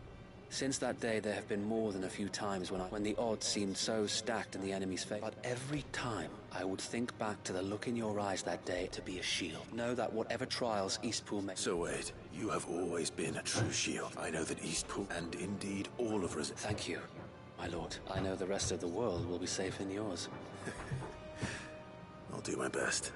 Since that day, there have been more than a few times when the odds seemed so stacked in the enemy's favor. But every time, I would think back to the look in your eyes that day to be a shield. Know that whatever trials Eastpool may... So Wade, you have always been a true shield. I know that Eastpool, and indeed all of Resistance... Thank you, my lord. I know the rest of the world will be safe in yours. I'll do my best.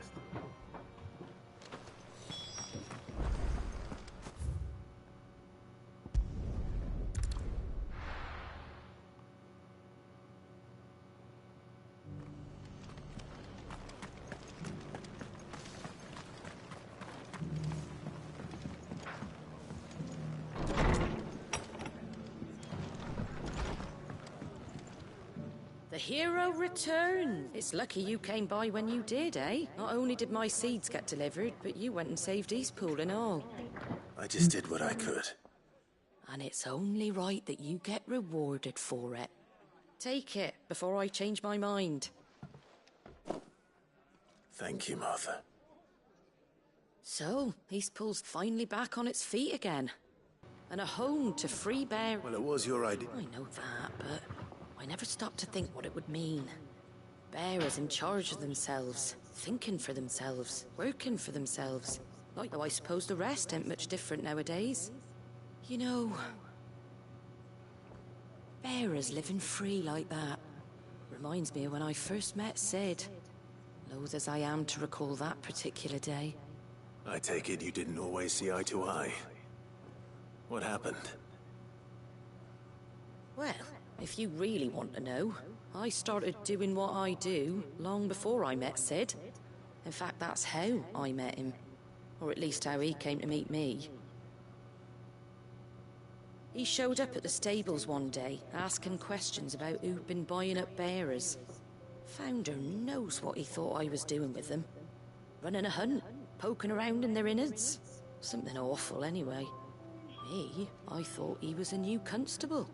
The hero returned. It's lucky you came by when you did, eh? Not only did my seeds get delivered, but you went and saved Eastpool and all. I just did what I could. And it's only right that you get rewarded for it. Take it before I change my mind. Thank you, Martha. So, Eastpool's finally back on its feet again. And a home to free bear... Well, it was your idea. I know that, but I never stopped to think what it would mean. Bearers in charge of themselves, thinking for themselves, working for themselves. Like though I suppose the rest ain't much different nowadays. You know... bearers living free like that. Reminds me of when I first met Sid. Loath as I am to recall that particular day. I take it you didn't always see eye to eye. What happened? Well, if you really want to know, I started doing what I do long before I met Sid. In fact, that's how I met him. Or at least how he came to meet me. He showed up at the stables one day, asking questions about who'd been buying up bearers. Founder knows what he thought I was doing with them. Running a hunt, poking around in their innards. Something awful, anyway. Me, I thought he was a new constable.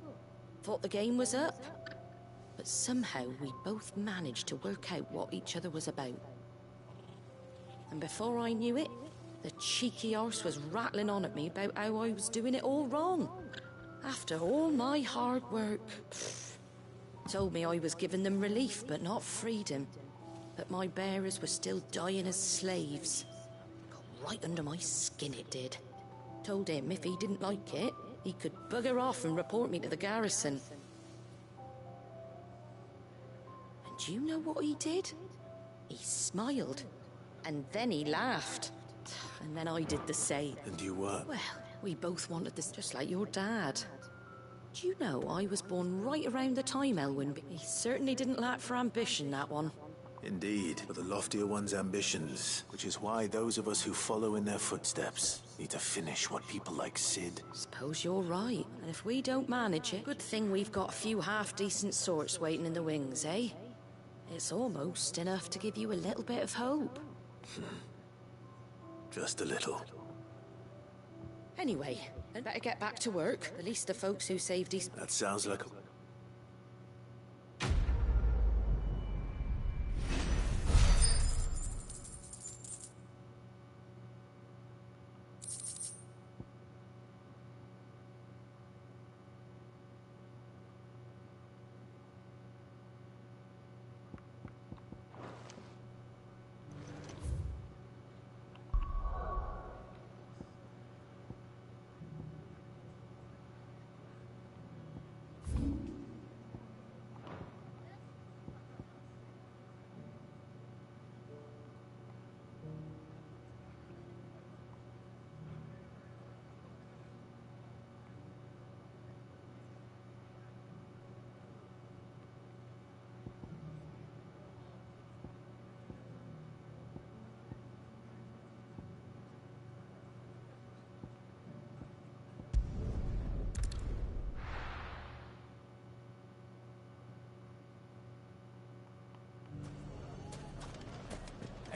Thought the game was up. But somehow we both managed to work out what each other was about. And before I knew it, the cheeky arse was rattling on at me about how I was doing it all wrong. After all my hard work. Told me I was giving them relief, but not freedom. That my bearers were still dying as slaves. Got right under my skin, it did. Told him if he didn't like it, he could bugger off and report me to the garrison. And you know what he did? He smiled. And then he laughed. And then I did the same. And you were? Well, we both wanted this just like your dad. Do you know I was born right around the time Elwyn... He certainly didn't lack for ambition, that one. Indeed, but the loftier one's ambitions, which is why those of us who follow in their footsteps, Need to finish what people like Sid. Suppose you're right. And if we don't manage it, good thing we've got a few half-decent sorts waiting in the wings, eh? It's almost enough to give you a little bit of hope. Just a little. Anyway, I'd better get back to work. At least the folks who saved these... That sounds like a...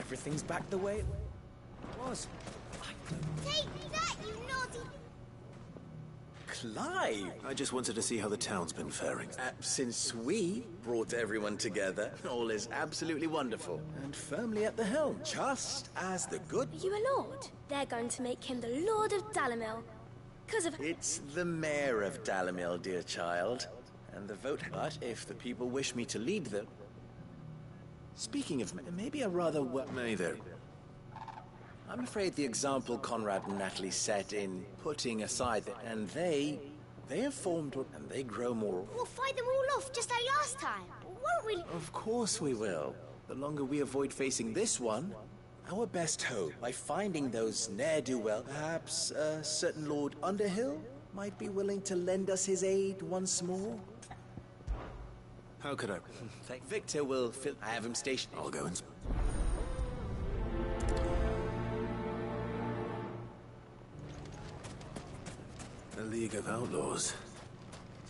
Everything's back the way it was. Take that, you naughty... Clive! I just wanted to see how the town's been faring. Since we brought everyone together, all is absolutely wonderful. And firmly at the helm, just as the good... Are you a lord? They're going to make him the Lord of Dalimil. 'Cause of... It's the mayor of Dalimil, dear child. And the vote... But if the people wish me to lead them... Speaking of... Maybe a rather... Nay there. I'm afraid the example Conrad and Natalie set in putting aside... And they have formed... And they grow more... We'll fight them all off just like last time, won't we? Of course we will. The longer we avoid facing this one, our best hope, by finding those ne'er-do-well, perhaps a certain Lord Underhill might be willing to lend us his aid once more. How could I... Victor will fill... I have him stationed. I'll go and... A League of Outlaws.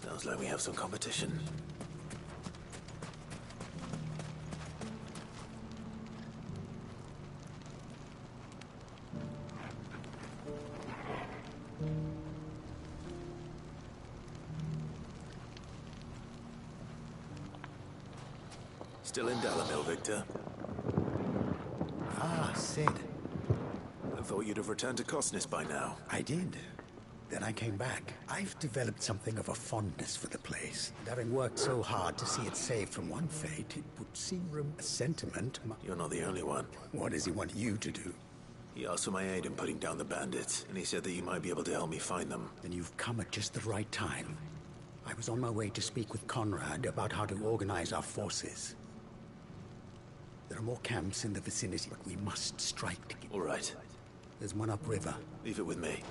Sounds like we have some competition. Still in Dalimil, Victor? Ah, Sid. I thought you'd have returned to Cosnes by now. I did. Then I came back. I've developed something of a fondness for the place. And having worked so hard to see it saved from one fate, it would seem a sentiment... You're not the only one. What does he want you to do? He asked for my aid in putting down the bandits, and he said that you might be able to help me find them. Then you've come at just the right time. I was on my way to speak with Conrad about how to organize our forces. There are more camps in the vicinity, but we must strike together. All right. There's one upriver. Leave it with me.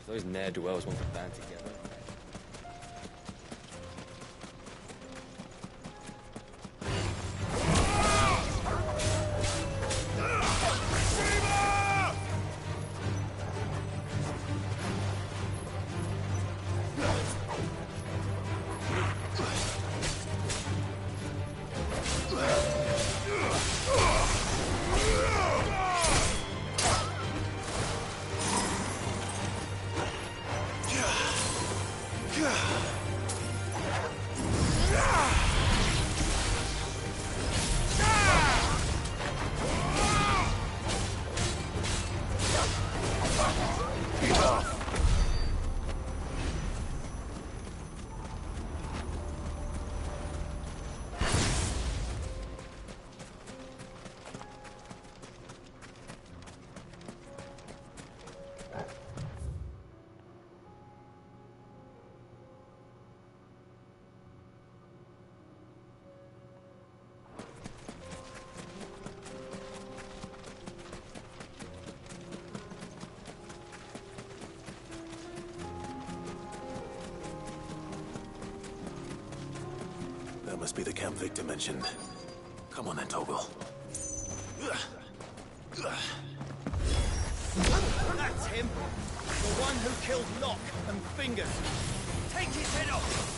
Those ne'er-do-wells want to band together. be the Camp Victor mentioned. Come on then, Torgal. That's him! The one who killed Locke and Fingers! Take his head off!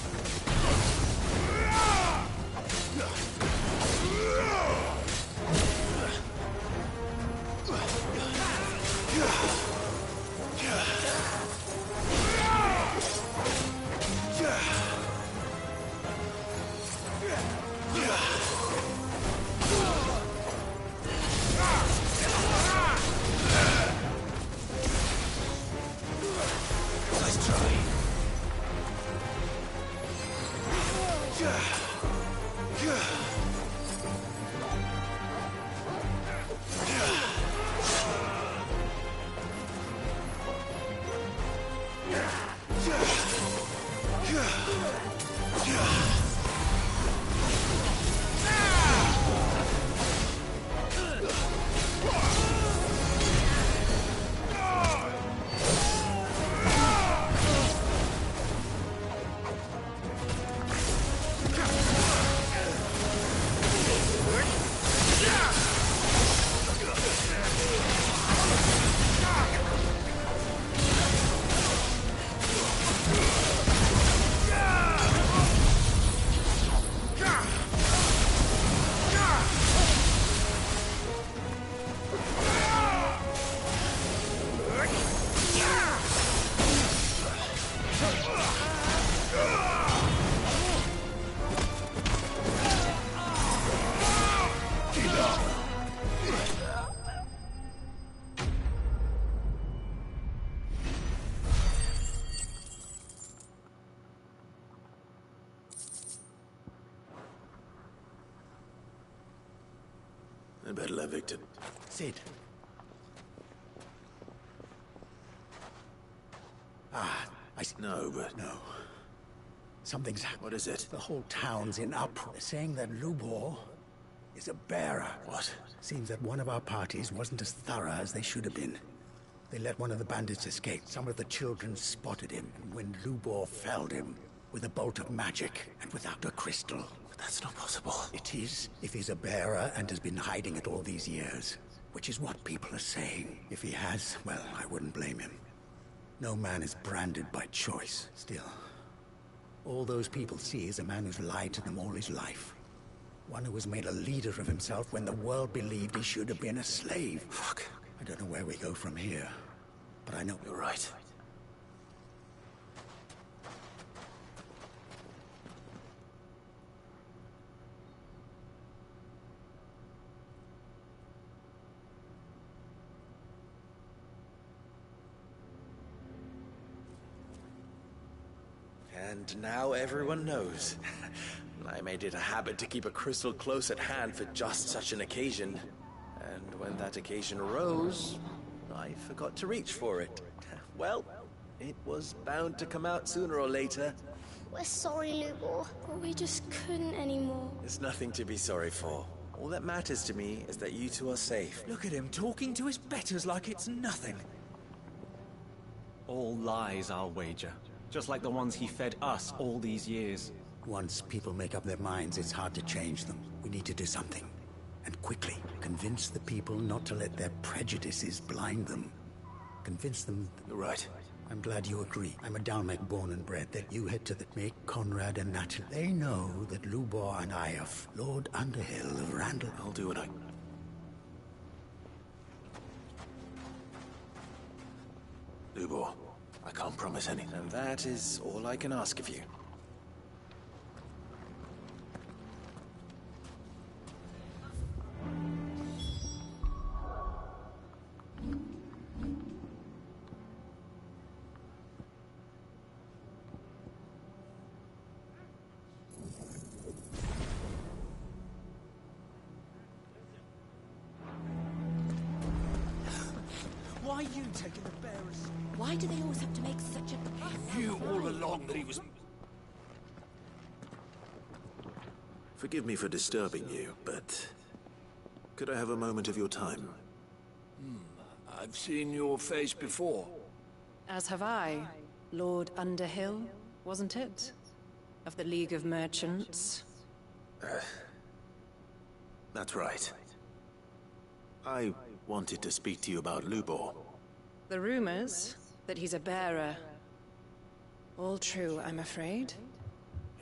I better let Victor. Cid. Ah, No, but... No. Something's happened. What is it? The whole town's in uproar. They're saying that Lubor is a bearer. What? Seems that one of our parties wasn't as thorough as they should have been. They let one of the bandits escape. Some of the children spotted him, and when Lubor felled him with a bolt of magic and without a crystal. That's not possible. It is, if he's a bearer and has been hiding it all these years. Which is what people are saying. If he has, well, I wouldn't blame him. No man is branded by choice. Still, all those people see is a man who's lied to them all his life. One who was made a leader of himself when the world believed he should have been a slave. Fuck. I don't know where we go from here, but I know... You're right. And now everyone knows. I made it a habit to keep a crystal close at hand for just such an occasion. And when that occasion arose, I forgot to reach for it. Well, it was bound to come out sooner or later. We're sorry, Lubor, but we just couldn't anymore. There's nothing to be sorry for. All that matters to me is that you two are safe. Look at him talking to his betters like it's nothing. All lies, I'll wager. Just like the ones he fed us all these years. Once people make up their minds, it's hard to change them. We need to do something. And quickly. Convince the people not to let their prejudices blind them. Convince them... You're right. I'm glad you agree. I'm a Dalmek born and bred. That you head to the... Make Conrad and Natalie. They know that Lubor and I are Lord Underhill of Randall. I'll do what I... Lubor, I can't promise anything. And that is all I can ask of you. Why are you taking the bearers? Why do they always have to make such a... He knew all along that he was... Forgive me for disturbing you, but... could I have a moment of your time? I've seen your face before. As have I. Lord Underhill, wasn't it? Of the League of Merchants. That's right. I wanted to speak to you about Lubor. The rumors that he's a bearer. All true, I'm afraid.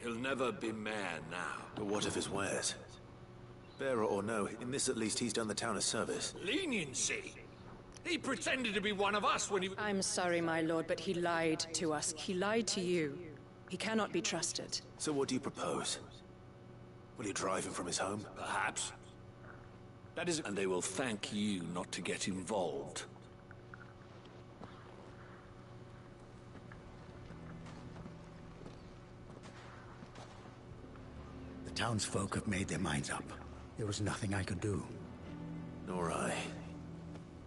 He'll never be mayor now. But what of his wares? Bearer or no, in this at least he's done the town a service. Leniency? He pretended to be one of us when he... I'm sorry, my lord, but he lied to us. He lied to you. He cannot be trusted. So what do you propose? Will you drive him from his home? Perhaps. That is... And they will thank you not to get involved. The townsfolk have made their minds up. There was nothing I could do. Nor I.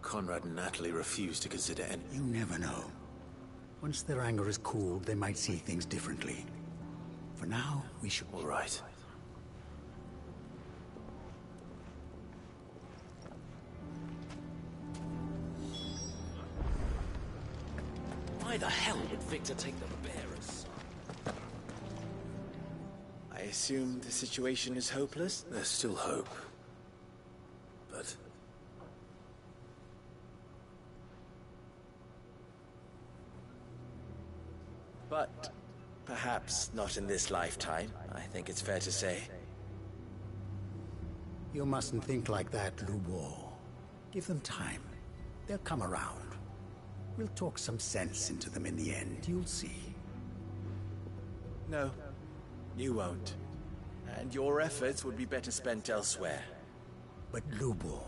Conrad and Natalie refused to consider any... You never know. Once their anger is cooled, they might see things differently. For now, we should... All right. Why the hell would Victor take the bearers? I assume the situation is hopeless? There's still hope. But... But perhaps not in this lifetime, I think it's fair to say. You mustn't think like that, Lubor. Give them time. They'll come around. We'll talk some sense into them in the end, you'll see. No, you won't. And your efforts would be better spent elsewhere. But Lubor...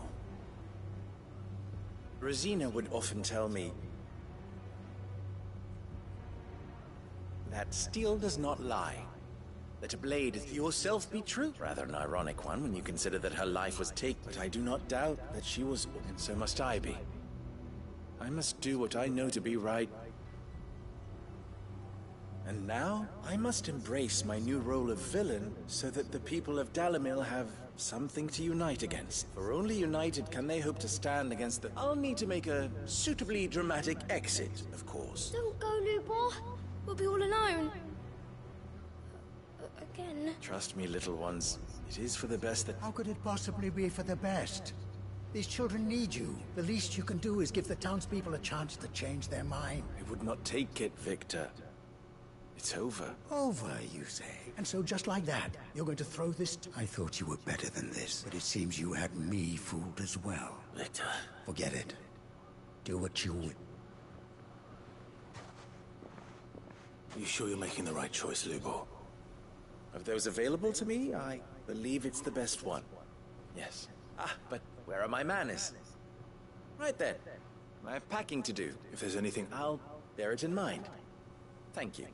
Rosina would often tell me that steel does not lie. That a blade is yourself be true. Rather an ironic one when you consider that her life was taken. But I do not doubt that she was, and so must I be. I must do what I know to be right. And now, I must embrace my new role of villain so that the people of Dalimil have something to unite against. For only united can they hope to stand against the... I'll need to make a suitably dramatic exit, of course. Don't go, Lubor. We'll be all alone. Again. Trust me, little ones. It is for the best that... How could it possibly be for the best? These children need you. The least you can do is give the townspeople a chance to change their mind. I would not take it, Victor. It's over. Over, you say? And so just like that, you're going to throw this... I thought you were better than this, but it seems you had me fooled as well. Victor. Forget it. Do what you would. You sure you're making the right choice, Lubor? Of those available to me, I believe it's the best one. Yes. But where are my manners? Right then. I have packing to do. If there's anything... I'll bear it in mind. Thank you.